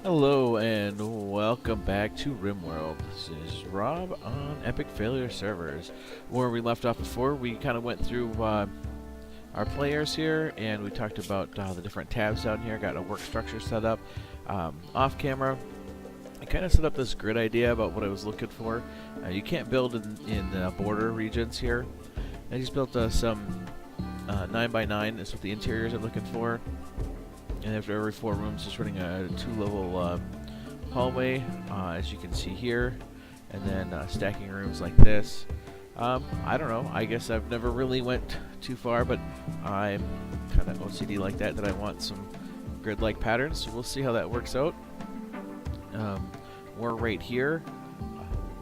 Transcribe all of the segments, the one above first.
Hello and welcome back to Rimworld. This is Rob on Epic Failure Servers. Where we left off before, we kind of went through our players here and we talked about the different tabs down here. Got a work structure set up. Off camera, I kind of set up this grid idea about what I was looking for. You can't build in border regions here. I just built some 9x9. That's what the interiors I'm looking for. And after every 4 rooms, just running a 2-level hallway, as you can see here, and then stacking rooms like this. I don't know. I guess I've never really went too far, but I'm kind of OCD like that I want some grid-like patterns. So we'll see how that works out. We're right here.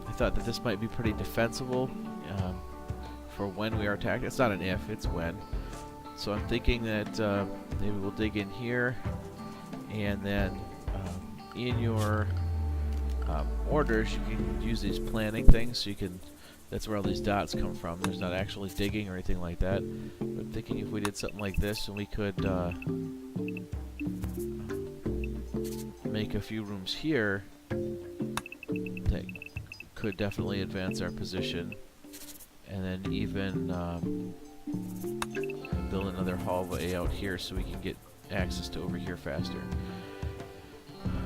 I thought that this might be pretty defensible for when we are attacked. It's not an if, it's when. So I'm thinking that maybe we'll dig in here, and then in your orders you can use these planning things, so you can, that's where all these dots come from. There's not actually digging or anything like that. But I'm thinking if we did something like this, and we could make a few rooms here, that could definitely advance our position, and then even build another hallway out here so we can get access to over here faster.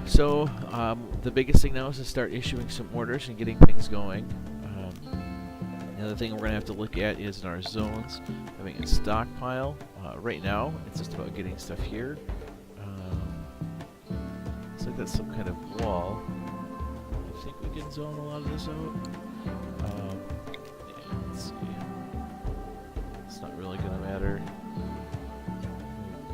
So the biggest thing now is to start issuing some orders and getting things going. The other thing we're going to have to look at is in our zones, having a stockpile. Right now it's just about getting stuff here. Looks like that's some kind of wall. I think we can zone a lot of this out. Yeah, let's see. It's not really going to matter.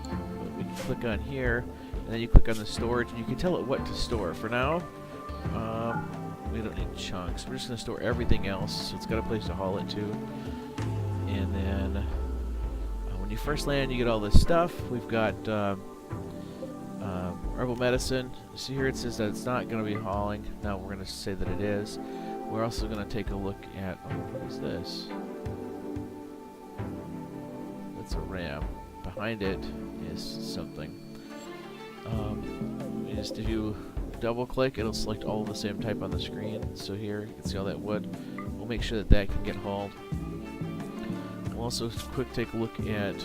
But we can click on here, and then you click on the storage, and you can tell it what to store. For now, we don't need chunks. We're just going to store everything else, so it's got a place to haul it to. And then when you first land, you get all this stuff. We've got herbal medicine. See here it says that it's not going to be hauling. Now we're going to say that it is. We're also going to take a look at, what is this? It's a ram. Behind it is something. Just if you double click, it'll select all of the same type on the screen. So here you can see all that wood. We'll make sure that that can get hauled. We'll also quick take a look at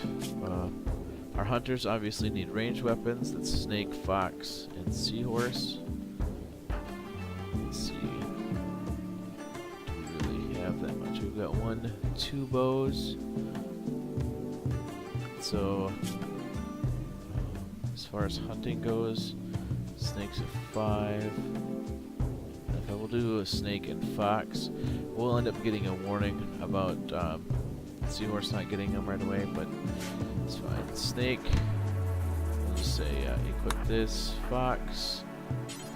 our hunters. Obviously need ranged weapons. That's snake, fox, and seahorse. Let's see. Do we really have that much? We've got 2 bows. So, as far as hunting goes, snakes are 5. If I will do a snake and fox, we'll end up getting a warning about seahorse not getting them right away, but it's fine. Snake, we'll just say equip this. Fox,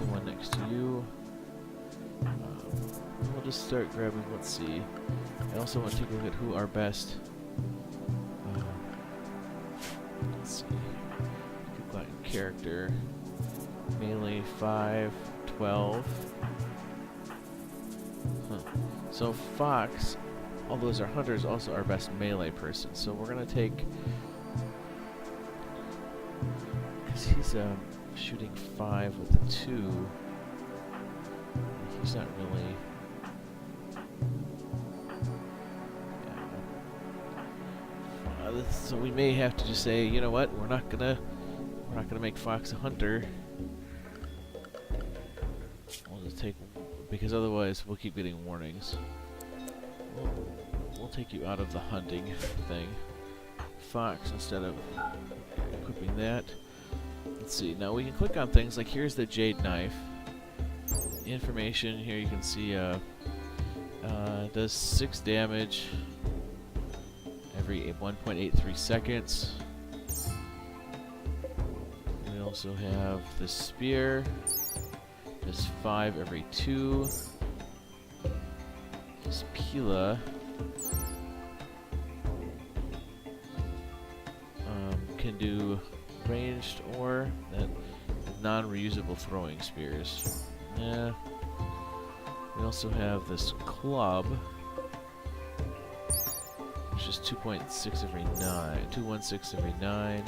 the one next to you. We'll just start grabbing, let's see. I also want to take a look at who our best. Let's see. Click on character. Melee 5, 12. So Fox, although those are hunters, also our best melee person. So we're gonna take, because he's shooting 5 with the 2. He's not really. So we may have to just say, you know what, we're not gonna make Fox a hunter. We'll just take, because otherwise we'll keep getting warnings. We'll take you out of the hunting thing. Fox instead of equipping that. Let's see. Now we can click on things like, here's the jade knife. Information here you can see does 6 damage every 1.83 seconds. We also have the spear, does 5 every 2. This Pila can do ranged or non-reusable throwing spears. Yeah. We also have this club, which is 2.6 every 9, 216 every 9.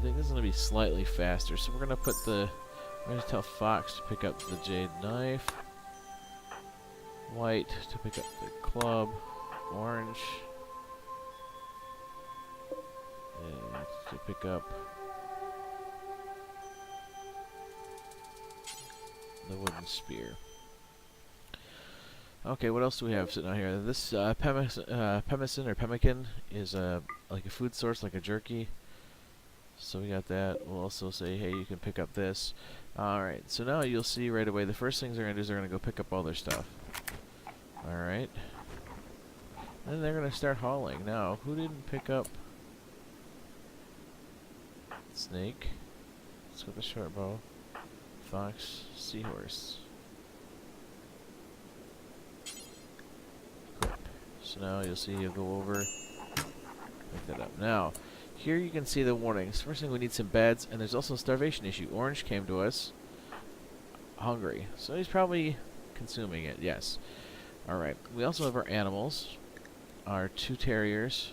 think this is going to be slightly faster. So we're going to tell Fox to pick up the jade knife. White to pick up the club. Orange to pick up the wooden spear. Okay, what else do we have sitting out here? This pemmican or pemmican is like a food source, like a jerky. So we got that. We'll also say, hey, you can pick up this. Alright, so now you'll see right away the first things they're going to do is they're going to go pick up all their stuff. Alright. Then they're going to start hauling. Now, who didn't pick up snake? Let's go with the short bow. Fox, seahorse. Equip. So now you'll see you'll go over, pick that up. Now, here you can see the warnings. First thing, we need some beds, and there's also a starvation issue. Orange came to us hungry, so he's probably consuming it, yes. Alright, we also have our animals, our 2 terriers.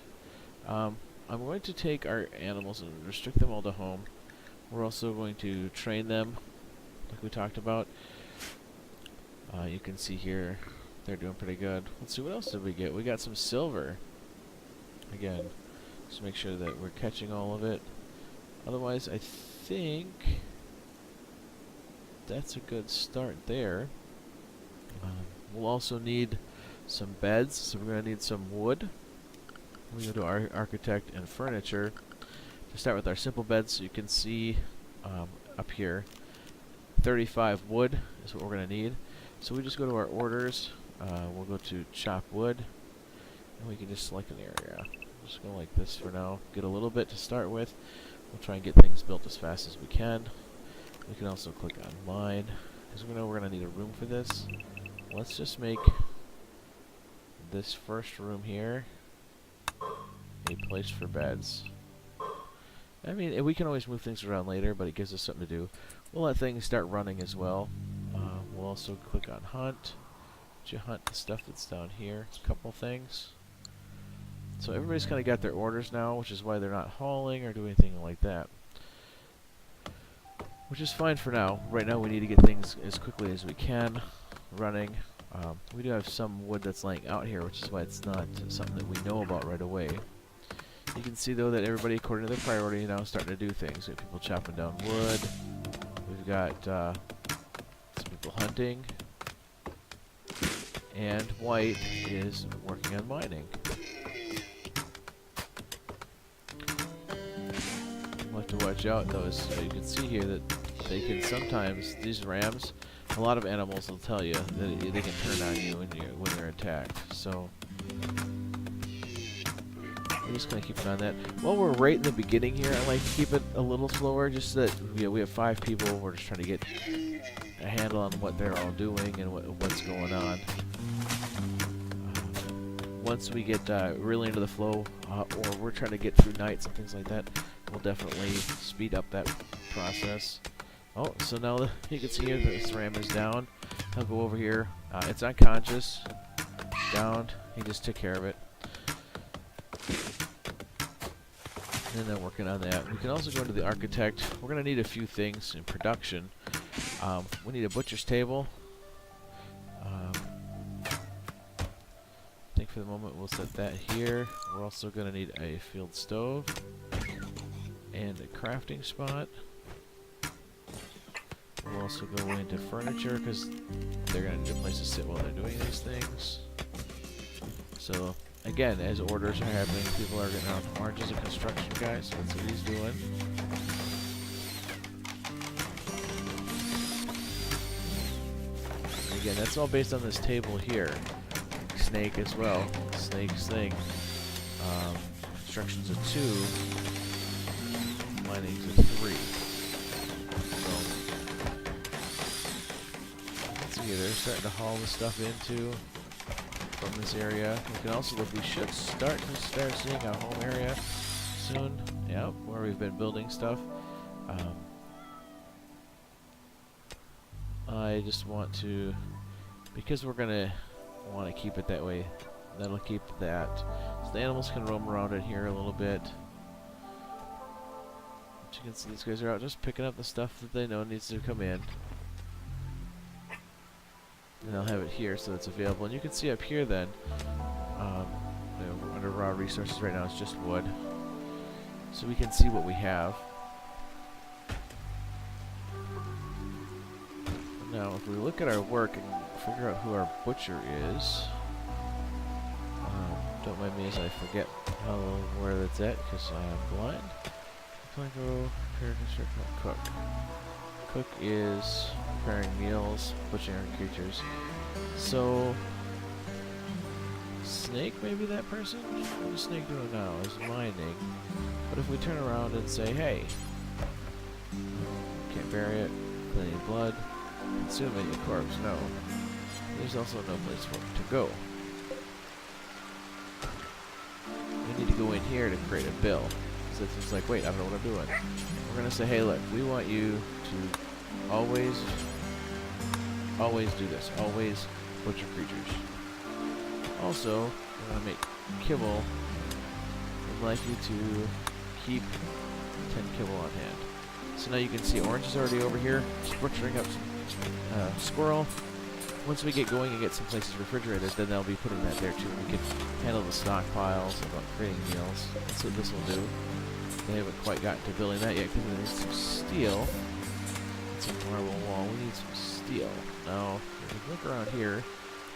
I'm going to take our animals and restrict them all to home. We're also going to train them, like we talked about. You can see here, they're doing pretty good. Let's see, what else did we get? We got some silver. Again, just make sure that we're catching all of it. Otherwise, I think that's a good start there. We'll also need some beds, so we're going to need some wood. We go to our architect and furniture. To start with our simple beds, so you can see up here, 35 wood is what we're going to need. So we just go to our orders, we'll go to chop wood, and we can just select an area. Just go like this for now. Get a little bit to start with. We'll try and get things built as fast as we can. We can also click on mine, because we know we're going to need a room for this. Let's just make this first room here a place for beds. I mean, we can always move things around later, but it gives us something to do. We'll let things start running as well. We'll also click on hunt to hunt the stuff that's down here. A couple things. So everybody's kind of got their orders now, which is why they're not hauling or doing anything like that. Which is fine for now. Right now we need to get things as quickly as we can running. We do have some wood that's laying out here, which is why it's not something that we know about right away. You can see though that everybody, according to their priority, now is starting to do things. We have people chopping down wood. We've got some people hunting. And White is working on mining. We'll have to watch out though, so you can see here that they can sometimes, these rams, a lot of animals will tell you that they can turn on you when you're attacked. So we're just going to keep an eye on that. While we're right in the beginning here, I like to keep it a little slower, just so that we have 5 people. We're just trying to get a handle on what they're all doing and what's going on. Once we get really into the flow, or we're trying to get through nights and things like that, we'll definitely speed up that process. Oh, so now you can see here that this ram is down. I'll go over here. It's unconscious. Down. He just took care of it. And then working on that. We can also go into the architect. We're going to need a few things in production. We need a butcher's table. I think for the moment we'll set that here. We're also going to need a field stove and a crafting spot. We'll also go into furniture because they're going to need a place to sit while they're doing these things. So again, as orders are happening, people are getting off. Orange is a construction guy, so that's what he's doing. And again, that's all based on this table here. Snake as well. Snake's thing. Construction's a 2. Mining's a 3. They're starting to haul the stuff into from this area. We can also look. We should start seeing our home area soon. Yep, where we've been building stuff. I just want to, because we're gonna want to keep it that way. That'll keep that. So the animals can roam around in here a little bit. 2 you can see, these guys are out just picking up the stuff that they know needs to come in. And they'll have it here so it's available. And you can see up here then, you know, under raw resources right now it's just wood. So we can see what we have. Now if we look at our work and figure out who our butcher is, don't mind me as I forget where that's at because I am blind. Go, prepare, construct, cook. Cook is preparing meals, butchering creatures. So, Snake may be that person? What is Snake doing now? Is mining. But if we turn around and say, hey, can't bury it, plenty of blood, consuming a corpse, no. There's also no place for it to go. We need to go in here to create a bill. So it's just like, wait, I don't know what I'm doing. We're going to say, hey, look, we want you to always do this. Always butcher creatures. Also, we're going to make kibble. We'd like you to keep 10 kibble on hand. So now you can see Orange is already over here, just butchering up some squirrel. Once we get going and get some places refrigerated, then they'll be putting that there too. We can handle the stockpiles about creating meals. That's what this will do. They haven't quite gotten to building that yet because we need some steel. It's a marble wall. We need some steel. Now, if you look around here,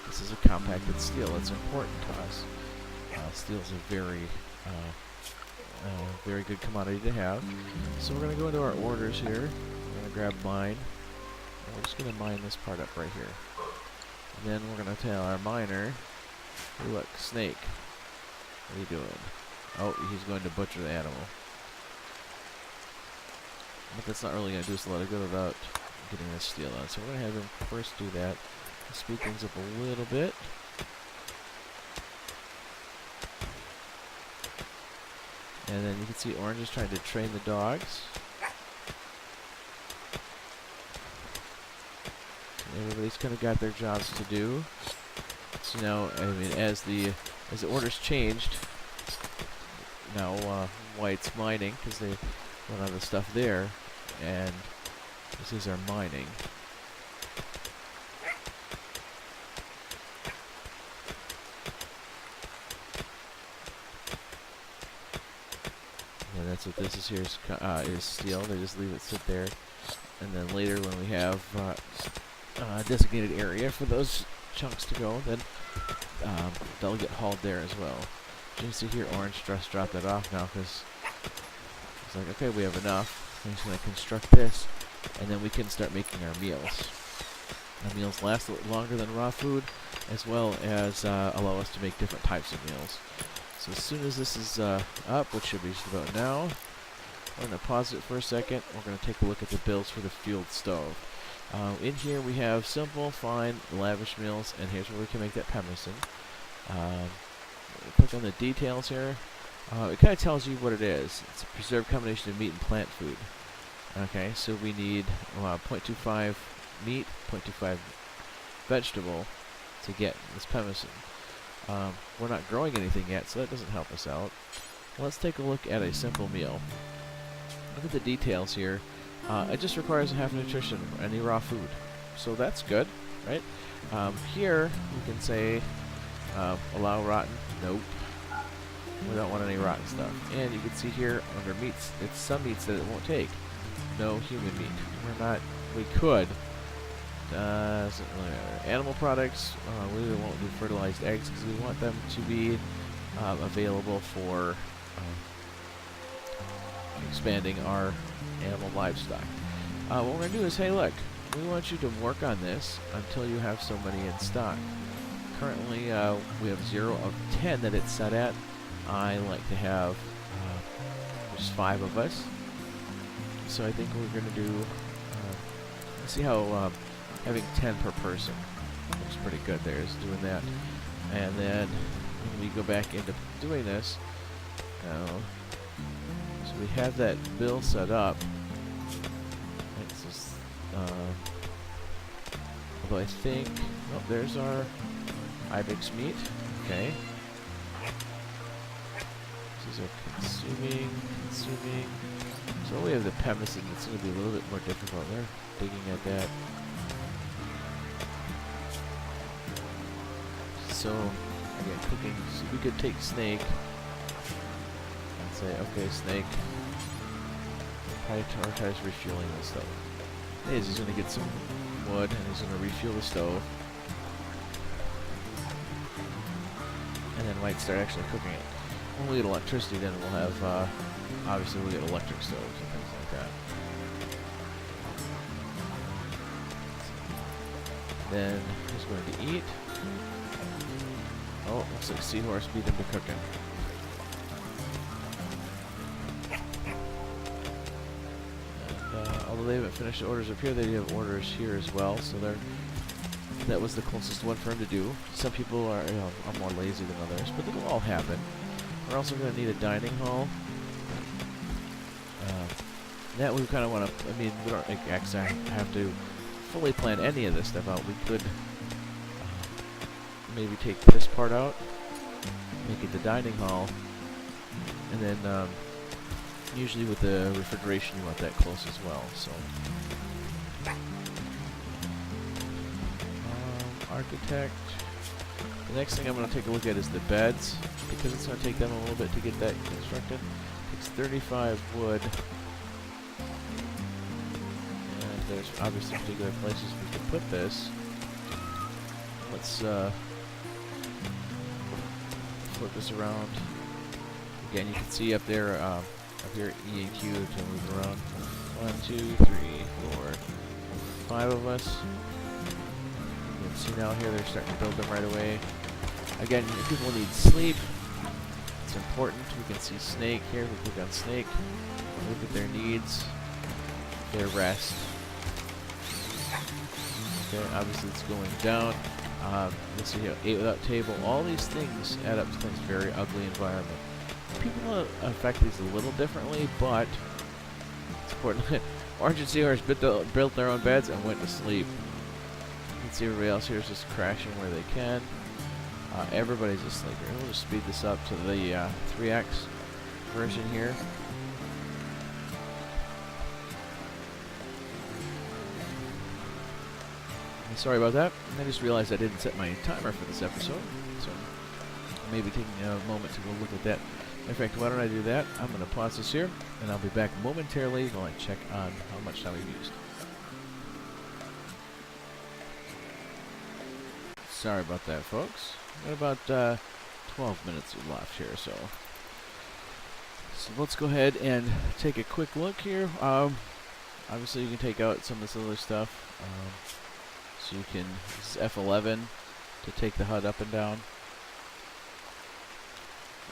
this is a compacted steel. It's important to us. Steel is a very good commodity to have. So we're going to go into our orders here. We're going to grab mine. And we're just going to mine this part up right here. And then we're going to tell our miner, hey look, Snake, what are you doing? Oh, he's going to butcher the animal. But that's not really going to do us a lot of good without getting this steel on. So we're going to have him first do that. Speed things up a little bit. And then you can see Orange is trying to train the dogs. Everybody's kind of got their jobs to do. So now, I mean, as the orders changed, now White's mining because they run out of stuff there, and this is our mining. And that's what this is here is steel. They just leave it sit there, and then later when we have designated area for those chunks to go, then they'll get hauled there as well. You can see here Orange just dropped that off now because it's like, okay, we have enough. I'm just going to construct this, and then we can start making our meals. Our meals last a little longer than raw food, as well as allow us to make different types of meals. So as soon as this is up, which should be just about now, I'm going to pause it for a second. We're going to take a look at the builds for the fueled stove. In here we have simple, fine, lavish meals, and here's where we can make that pemmican. Click on the details here. It kind of tells you what it is. It's a preserved combination of meat and plant food. Okay, so we need 0.25 meat, 0.25 vegetable to get this pemmican. We're not growing anything yet, so that doesn't help us out. Let's take a look at a simple meal. Look at the details here. It just requires half nutrition for any raw food. So that's good, right? Here, we can say, allow rotten. Nope. We don't want any rotten stuff. And you can see here, under meats, it's some meats that it won't take. No human meat. We could. Doesn't really matter. Animal products, we really won't do fertilized eggs because we want them to be available for expanding our animal livestock. What we're going to do is, hey look, we want you to work on this until you have so many in stock. Currently we have 0 of 10 that it's set at. I like to have just 5 of us. So I think we're going to do, let's see how having 10 per person looks pretty good there, is doing that. And then when we go back into doing this, so we have that bill set up. It's just, although I think, oh, there's our ibex meat. Okay. These are consuming. So So we have the pemmican. It's going to be a little bit more difficult. They're digging at that. So again, cooking. So we could take snake and say, okay, snake, prioritize refueling the stove. He's going to get some wood and he's going to refuel the stove. And then might start actually cooking it. When we get electricity, then we'll have, obviously we'll get electric stoves and things like that. Then he's going to eat. Oh, looks like Seahorse beat him to cooking. And, although they haven't finished the orders up here, they do have orders here as well, so that was the closest one for him to do. Some people are, are more lazy than others, but it'll all happen. We're also going to need a dining hall. That we kind of want to, I mean, we don't actually have to fully plan any of this stuff out. We could maybe take this part out, make it the dining hall, and then usually with the refrigeration you want that close as well. So architect. The next thing I'm going to take a look at is the beds, because it's going to take them a little bit to get that constructed. It takes 35 wood. And there's obviously particular places we can put this. Let's flip this around. Again, you can see up there, up here E2 to move around. 1, 2, 3, 4, 5 of us. You can see now here they're starting to build them right away. Again, people need sleep. It's important. We can see snake here. We click on snake. Look at their needs, their rest. Okay, obviously it's going down. Let's see here, 8 without table. All these things add up to this very ugly environment. People affect these a little differently, but it's important. Orange and Seahorse built their own beds and went to sleep. You can see everybody else here is just crashing where they can. Everybody's asleep here. We'll just speed this up to the 3x version here. Sorry about that. I just realized I didn't set my timer for this episode, so maybe taking a moment to go look at that. In fact, why don't I do that? I'm going to pause this here, and I'll be back momentarily while I check on how much time we've used. Sorry about that, folks. Got about 12 minutes left here, so let's go ahead and take a quick look here. Obviously, you can take out some of this other stuff. So you can, this is F11 to take the HUD up and down.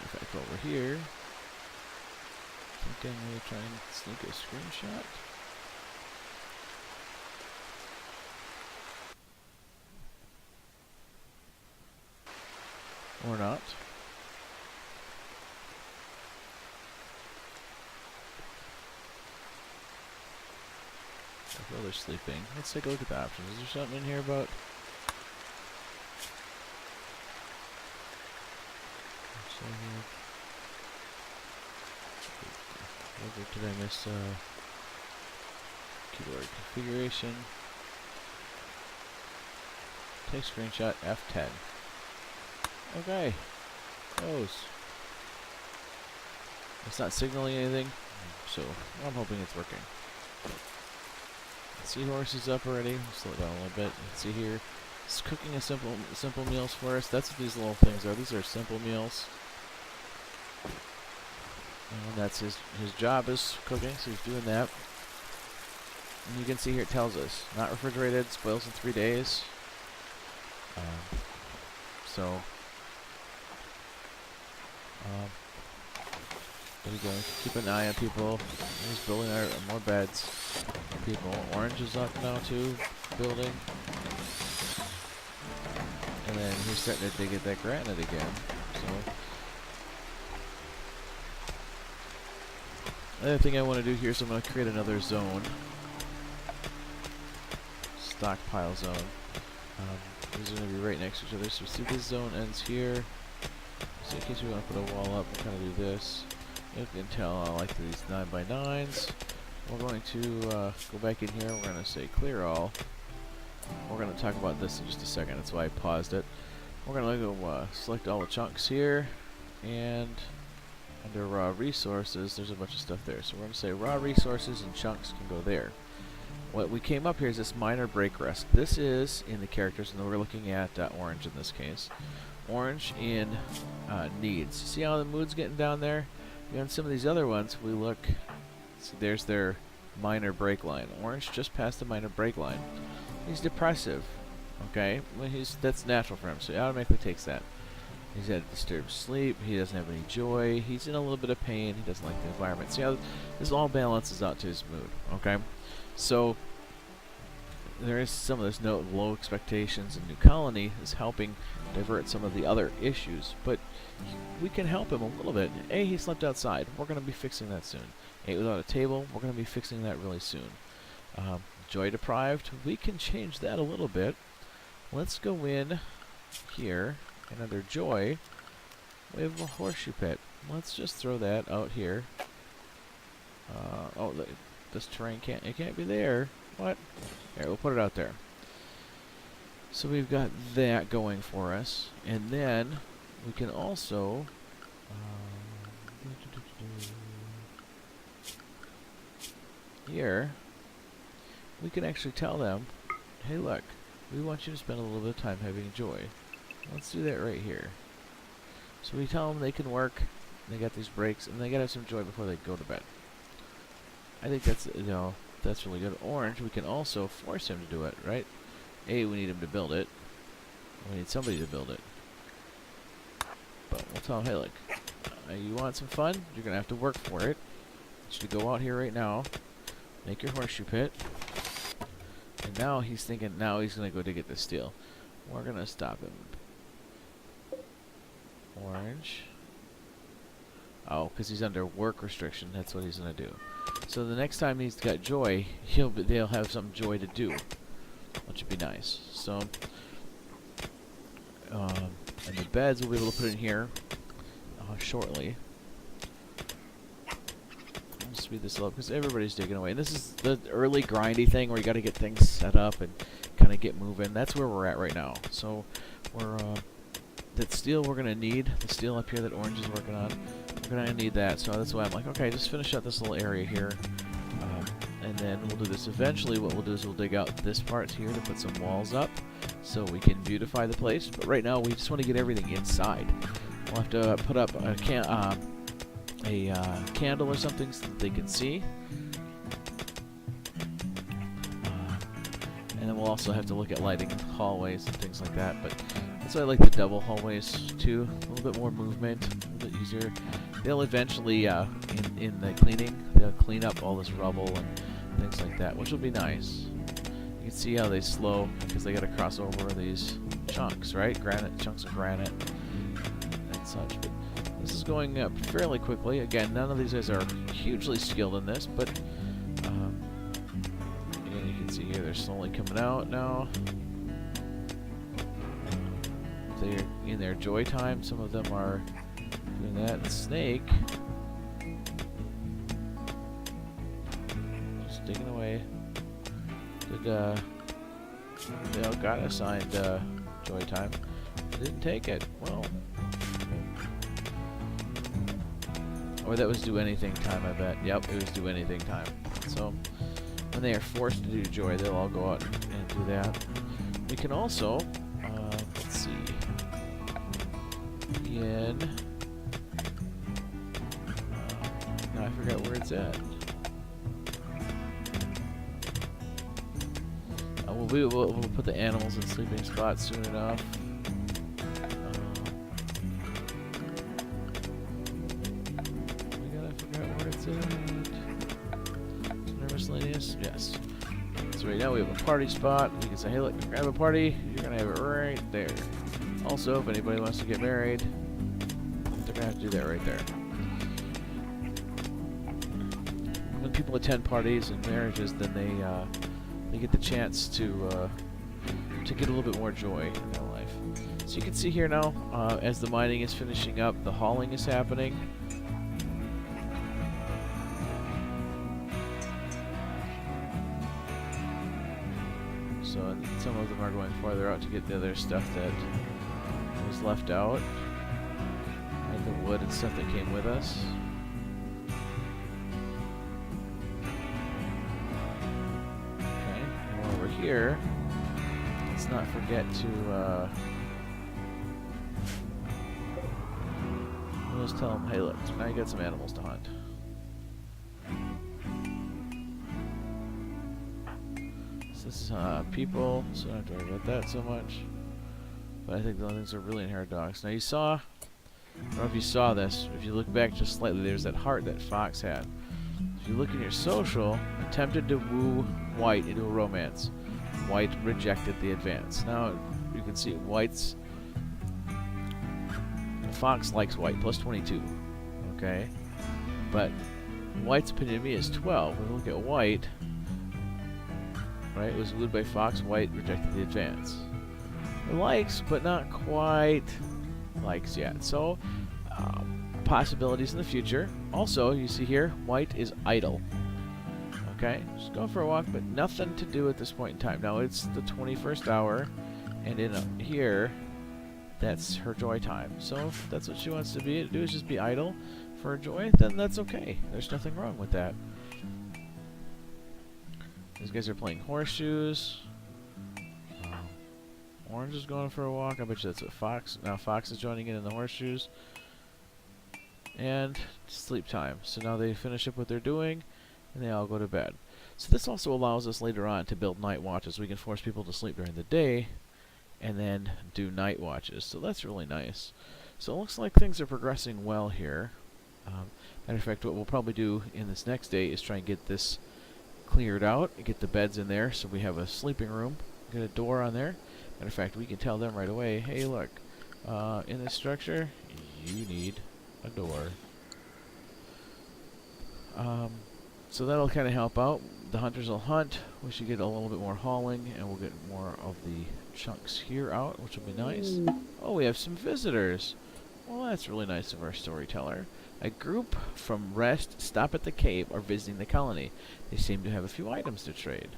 In fact, while we're here, I think I'm going to try and sneak a screenshot. Or not. While they're sleeping, let's take a look at the options. Is there something in here about? Did I miss keyboard configuration? Take screenshot F10. Okay. Close. It's not signaling anything, so I'm hoping it's working. Seahorse is up already. Slow it down a little bit. You can see here, it's cooking a simple meals for us. That's what these little things are. These are simple meals. And that's his job is cooking, so he's doing that. And you can see here it tells us, not refrigerated, spoils in 3 days. There we go. Keep an eye on people. He's building more beds for people. Orange is up now too, building. And then he's starting to dig at that granite again. So the other thing I want to do here is I'm going to create another zone. Stockpile zone. These are going to be right next to each other. So see this zone ends here. So in case we want to put a wall up, we'll kind of do this. You can tell I like these 9x9s. We're going to go back in here. We're going to say clear all. We're going to talk about this in just a second. That's why I paused it. We're going to go select all the chunks here, and under raw resources, there's a bunch of stuff there. So we're going to say raw resources and chunks can go there. What we came up here is this minor break rest. This is in the characters, and we're looking at orange in this case. Orange in needs. See how the mood's getting down there? On some of these other ones, we look. See, there's their minor break line. Orange just passed the minor break line. He's depressive. Okay, well, that's natural for him, so he automatically takes that. He's had disturbed sleep. He doesn't have any joy. He's in a little bit of pain. He doesn't like the environment. See how this all balances out to his mood. Okay, so there is some of this note low expectations, and New Colony is helping divert some of the other issues, but we can help him a little bit. A, he slept outside. We're going to be fixing that soon. Ate without a table. We're going to be fixing that really soon. Joy deprived. We can change that a little bit. Let's go in here, and under joy, we have a horseshoe pit. Let's just throw that out here. Oh, this terrain can't be there. What? Here, we'll put it out there. So we've got that going for us, and then we can also here we can actually tell them, hey, look, we want you to spend a little bit of time having joy. Let's do that right here. So we tell them they can work, they got these breaks, and they gotta have some joy before they go to bed. I think that's, that's really good. Orange, we can also force him to do it, right? A, we need him to build it. We need somebody to build it. But we'll tell him, hey, look, you want some fun? You're going to have to work for it. You should go out here right now, make your horseshoe pit. And now he's thinking, now he's going to go to get the steel. We're going to stop him. Orange. Oh, because he's under work restriction. That's what he's going to do. So the next time he's got joy, they'll have some joy to do, which would be nice. So, and the beds we'll be able to put in here shortly. I'll speed this up because everybody's digging away. And this is the early grindy thing where you got to get things set up and kind of get moving. That's where we're at right now. So we're that steel we're gonna need. The steel up here that Orange is working on. We're gonna need that. So that's why I'm like, okay, just finish up this little area here. And then we'll do this. Eventually what we'll do is we'll dig out this part here to put some walls up so we can beautify the place. But right now we just want to get everything inside. We'll have to put up a candle or something so that they can see. And then we'll also have to look at lighting hallways and things like that. But that's why I like the double hallways too. A little bit more movement, a little bit easier. They'll eventually, in the cleaning, they'll clean up all this rubble and things like that, which will be nice. You can see how they slow because they got to cross over these chunks, right? Chunks of granite and such. But this is going up fairly quickly. Again, none of these guys are hugely skilled in this, but again, you can see here they're slowly coming out now. They're in their joy time. Some of them are doing that. And Snake just digging away. They all got assigned joy time. Didn't take it. Well, or that was do anything time, I bet. Yep, it was do anything time. So when they are forced to do joy, they'll all go out and do that. We can also let's see. Now I forgot where it's at. We'll put the animals in sleeping spots soon enough. I forgot where it's at. Miscellaneous? Yes. So right now we have a party spot. We can say, hey, look, grab a party. You're going to have it right there. Also, if anybody wants to get married, they're going to have to do that right there. When people attend parties and marriages, then they get the chance to get a little bit more joy in their life. So you can see here now, as the mining is finishing up, the hauling is happening. So some of them are going farther out to get the other stuff that was left out, like the wood and stuff that came with us. Okay, and while we're here, let's not forget to we'll just tell them, hey look, now you got some animals to hunt. This is people, so I don't have to worry about that so much. But I think the only things that are really inherent dogs. Now you saw, I don't know if you saw this, if you look back just slightly, there's that heart that Fox had. If you look in your social, attempted to woo White into a romance. White rejected the advance. Now you can see White's, Fox likes White, plus 22, okay? But White's opinion of me is 12. When we look at White, right, it was wooed by Fox, White rejected the advance. Likes, but not quite likes yet. So, possibilities in the future. Also, you see here, White is idle. Okay, just going for a walk, but nothing to do at this point in time. Now, it's the 21st hour, and in here, that's her joy time. So, if that's what she wants to do is just be idle for her joy, then that's okay. There's nothing wrong with that. These guys are playing horseshoes. Orange is going for a walk. I bet you that's what Fox... Now Fox is joining in the horseshoes. And sleep time. So now they finish up what they're doing, and they all go to bed. So this also allows us later on to build night watches. We can force people to sleep during the day, and then do night watches. So that's really nice. So it looks like things are progressing well here. Matter of fact, what we'll probably do in this next day is try and get this cleared out, get the beds in there so we have a sleeping room, get a door on there. Matter of fact, we can tell them right away, hey look, in this structure, you need a door. So that'll kind of help out. The hunters will hunt, we should get a little bit more hauling, and we'll get more of the chunks here out, which will be nice. Oh, we have some visitors. Well, that's really nice of our storyteller. A group from Rest stop at the cave are visiting the colony. They seem to have a few items to trade.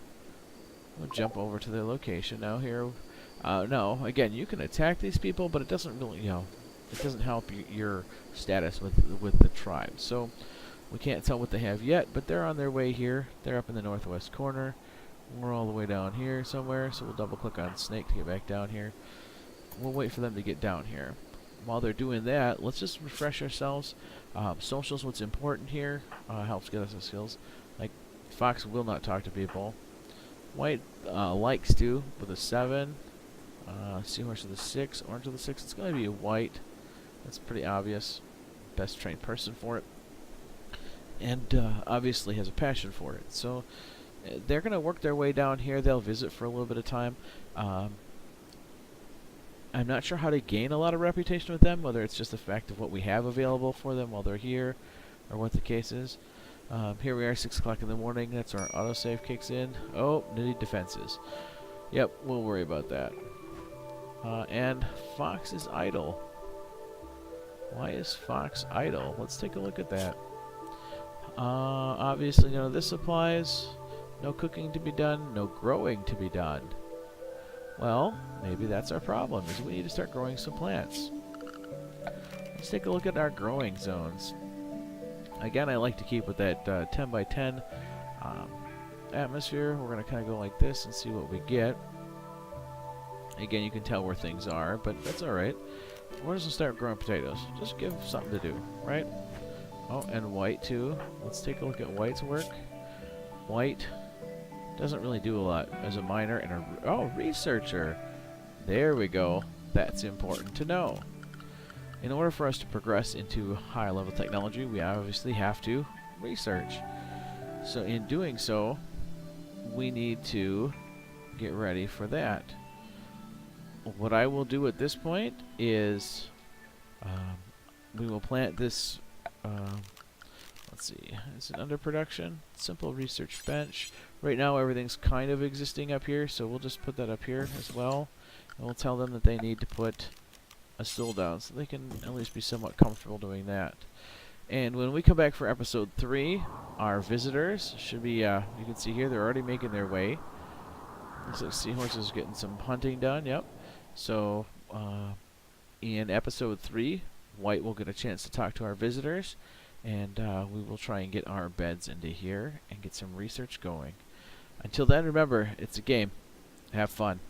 We'll jump over to their location now here. No, again, you can attack these people, but it doesn't really, you know, it doesn't help your status with the tribe. So we can't tell what they have yet, but they're on their way here. They're up in the northwest corner. We're all the way down here somewhere, so we'll double click on Snake to get back down here. We'll wait for them to get down here. While they're doing that, let's just refresh ourselves. Social's what's important here. Helps get us the skills. Like, Fox will not talk to people. White likes to, with a 7. Seahorse with a 6. Orange with a 6. It's going to be a White. That's pretty obvious. Best trained person for it. And obviously has a passion for it. So they're going to work their way down here. They'll visit for a little bit of time. I'm not sure how to gain a lot of reputation with them, whether it's just the fact of what we have available for them while they're here, or what the case is. Here we are, 6 o'clock in the morning. That's where our autosave kicks in. Oh, need defenses. Yep, we'll worry about that. And Fox is idle. Why is Fox idle? Let's take a look at that. Obviously, none of this applies. No cooking to be done, no growing to be done. Well, maybe that's our problem, is we need to start growing some plants. Let's take a look at our growing zones. Again, I like to keep with that 10 by 10 atmosphere. We're going to kind of go like this and see what we get. Again, you can tell where things are, but that's alright. We're just going to start growing potatoes. Just give something to do, right? Oh, and White too. Let's take a look at White's work. White doesn't really do a lot as a miner and a researcher. There we go. That's important to know. In order for us to progress into higher level technology, we obviously have to research. So in doing so, we need to get ready for that. What I will do at this point is we will plant this let's see, is it under production? Simple research bench. Right now everything's kind of existing up here, so we'll just put that up here as well. And we'll tell them that they need to put a stool down so they can at least be somewhat comfortable doing that. And when we come back for episode 3, our visitors should be, you can see here, they're already making their way. Looks like Seahorse is getting some hunting done. Yep. So in episode 3, White will get a chance to talk to our visitors, and we will try and get our beds into here and get some research going. Until then, remember, it's a game. Have fun.